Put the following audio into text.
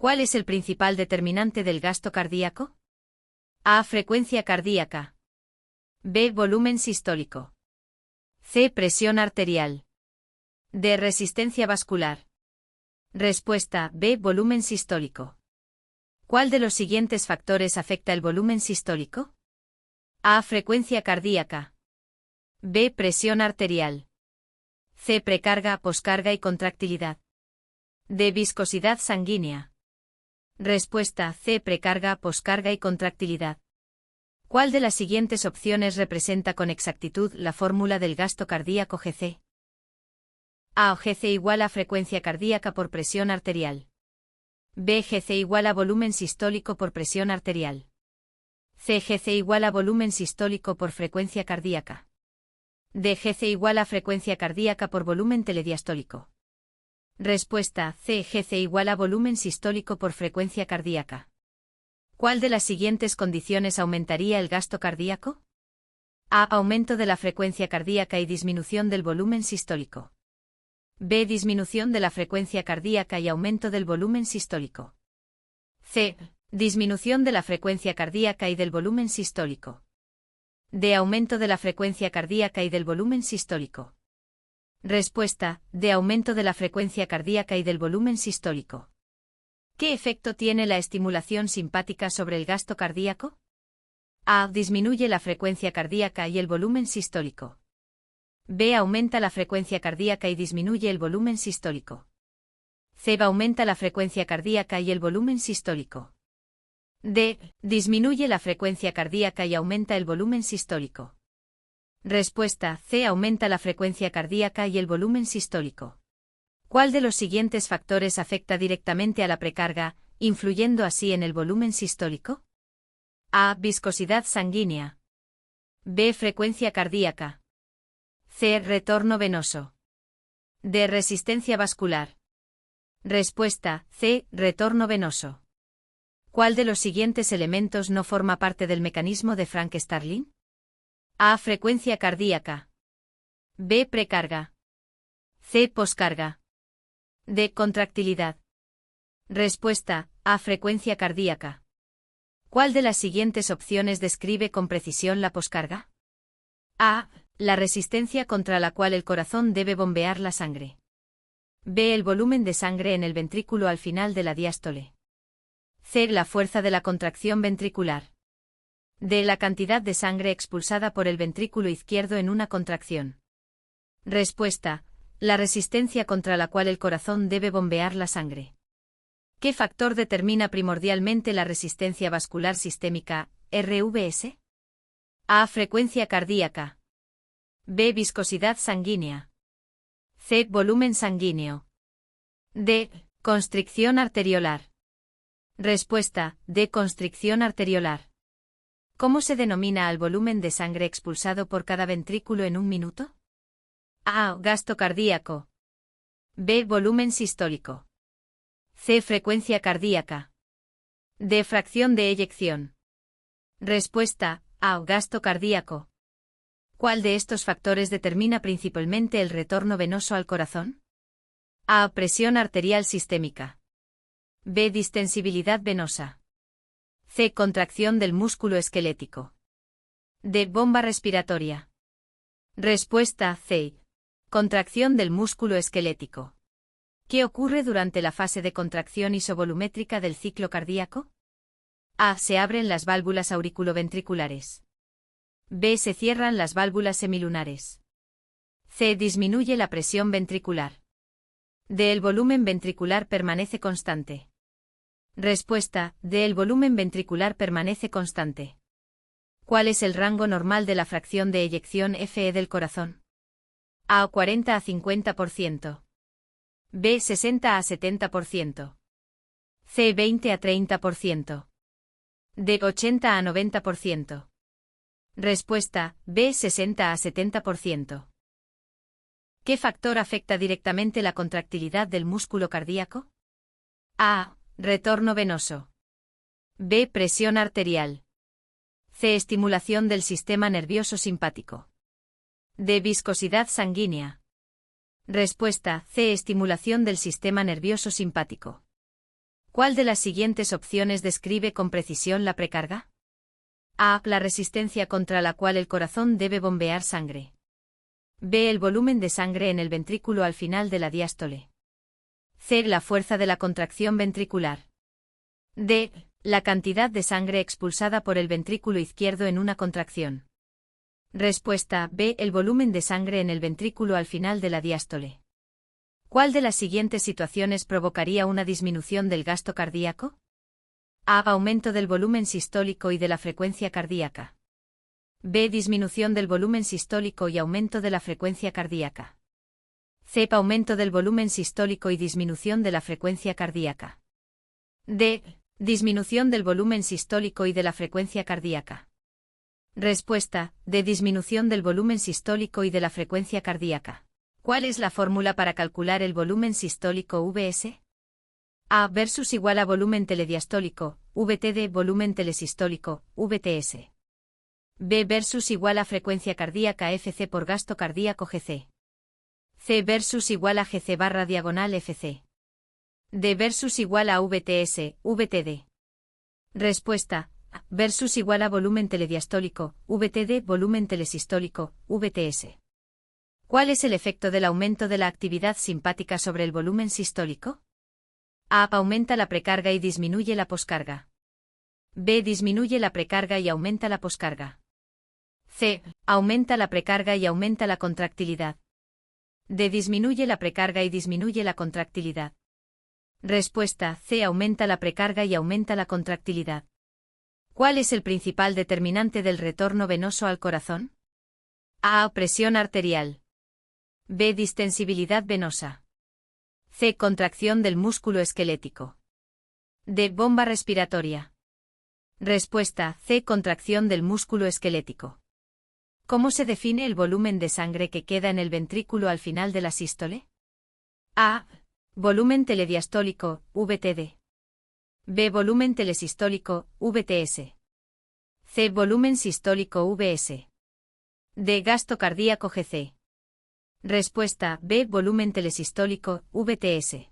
¿Cuál es el principal determinante del gasto cardíaco? A. Frecuencia cardíaca. B. Volumen sistólico. C. Presión arterial. D. Resistencia vascular. Respuesta B. Volumen sistólico. ¿Cuál de los siguientes factores afecta el volumen sistólico? A. Frecuencia cardíaca. B. Presión arterial. C. Precarga, poscarga y contractilidad. D. Viscosidad sanguínea. Respuesta C. Precarga, poscarga y contractilidad. ¿Cuál de las siguientes opciones representa con exactitud la fórmula del gasto cardíaco GC? A. GC igual a frecuencia cardíaca por presión arterial. B. GC igual a volumen sistólico por presión arterial. C. GC igual a volumen sistólico por frecuencia cardíaca. D. GC igual a frecuencia cardíaca por volumen telediastólico. Respuesta C. GC igual a volumen sistólico por frecuencia cardíaca. ¿Cuál de las siguientes condiciones aumentaría el gasto cardíaco? A. Aumento de la frecuencia cardíaca y disminución del volumen sistólico. B. Disminución de la frecuencia cardíaca y aumento del volumen sistólico. C. Disminución de la frecuencia cardíaca y del volumen sistólico. D. Aumento de la frecuencia cardíaca y del volumen sistólico. Respuesta D. Aumento de la frecuencia cardíaca y del volumen sistólico. ¿Qué efecto tiene la estimulación simpática sobre el gasto cardíaco? A. Disminuye la frecuencia cardíaca y el volumen sistólico. B. Aumenta la frecuencia cardíaca y disminuye el volumen sistólico. C. Aumenta la frecuencia cardíaca y el volumen sistólico. D. Disminuye la frecuencia cardíaca y aumenta el volumen sistólico. Respuesta C. Aumenta la frecuencia cardíaca y el volumen sistólico. ¿Cuál de los siguientes factores afecta directamente a la precarga, influyendo así en el volumen sistólico? A. Viscosidad sanguínea. B. Frecuencia cardíaca. C. Retorno venoso. D. Resistencia vascular. Respuesta C. Retorno venoso. ¿Cuál de los siguientes elementos no forma parte del mecanismo de Frank-Starling? A. Frecuencia cardíaca. B. Precarga. C. Poscarga. D. Contractilidad. Respuesta A. Frecuencia cardíaca. ¿Cuál de las siguientes opciones describe con precisión la poscarga? A. La resistencia contra la cual el corazón debe bombear la sangre. B. El volumen de sangre en el ventrículo al final de la diástole. C. La fuerza de la contracción ventricular. D. La cantidad de sangre expulsada por el ventrículo izquierdo en una contracción. Respuesta. La resistencia contra la cual el corazón debe bombear la sangre. ¿Qué factor determina primordialmente la resistencia vascular sistémica, RVS? A. Frecuencia cardíaca. B. Viscosidad sanguínea. C. Volumen sanguíneo. D. Constricción arteriolar. Respuesta D. Constricción arteriolar. ¿Cómo se denomina al volumen de sangre expulsado por cada ventrículo en un minuto? A. Gasto cardíaco. B. Volumen sistólico. C. Frecuencia cardíaca. D. Fracción de eyección. Respuesta A. Gasto cardíaco. ¿Cuál de estos factores determina principalmente el retorno venoso al corazón? A. Presión arterial sistémica. B. Distensibilidad venosa. C. Contracción del músculo esquelético. D. Bomba respiratoria. Respuesta C. Contracción del músculo esquelético. ¿Qué ocurre durante la fase de contracción isovolumétrica del ciclo cardíaco? A. Se abren las válvulas auriculoventriculares. B. Se cierran las válvulas semilunares. C. Disminuye la presión ventricular. D. El volumen ventricular permanece constante. Respuesta D. El volumen ventricular permanece constante. ¿Cuál es el rango normal de la fracción de eyección FE del corazón? A. 40 a 50%. B. 60 a 70%. C. 20 a 30%. D. 80 a 90%. Respuesta B. 60 a 70%. ¿Qué factor afecta directamente la contractilidad del músculo cardíaco? A. Retorno venoso. B. Presión arterial. C. Estimulación del sistema nervioso simpático. D. Viscosidad sanguínea. Respuesta C. Estimulación del sistema nervioso simpático. ¿Cuál de las siguientes opciones describe con precisión la precarga? A. La resistencia contra la cual el corazón debe bombear sangre. B. El volumen de sangre en el ventrículo al final de la diástole. C. La fuerza de la contracción ventricular. D. La cantidad de sangre expulsada por el ventrículo izquierdo en una contracción. Respuesta B. El volumen de sangre en el ventrículo al final de la diástole. ¿Cuál de las siguientes situaciones provocaría una disminución del gasto cardíaco? A. Aumento del volumen sistólico y de la frecuencia cardíaca. B. Disminución del volumen sistólico y aumento de la frecuencia cardíaca. C. Aumento del volumen sistólico y disminución de la frecuencia cardíaca. D. Disminución del volumen sistólico y de la frecuencia cardíaca. Respuesta: D. Disminución del volumen sistólico y de la frecuencia cardíaca. ¿Cuál es la fórmula para calcular el volumen sistólico Vs? A versus igual a volumen telediastólico, VTD volumen telesistólico, VTS. B versus igual a frecuencia cardíaca FC por gasto cardíaco GC. C versus igual a GC barra diagonal FC. D versus igual a VTS, VTD. Respuesta: A versus igual a volumen telediastólico, VTD volumen telesistólico, VTS. ¿Cuál es el efecto del aumento de la actividad simpática sobre el volumen sistólico? A. Aumenta la precarga y disminuye la poscarga. B. Disminuye la precarga y aumenta la poscarga. C. Aumenta la precarga y aumenta la contractilidad. D. Disminuye la precarga y disminuye la contractilidad. Respuesta: C. Aumenta la precarga y aumenta la contractilidad. ¿Cuál es el principal determinante del retorno venoso al corazón? A. Presión arterial. B. Distensibilidad venosa. C. Contracción del músculo esquelético. D. Bomba respiratoria. Respuesta: C. Contracción del músculo esquelético. ¿Cómo se define el volumen de sangre que queda en el ventrículo al final de la sístole? A. Volumen telediastólico, VTD. B. Volumen telesistólico, VTS. C. Volumen sistólico, VS. D. Gasto cardíaco GC. Respuesta: B. Volumen telesistólico, VTS.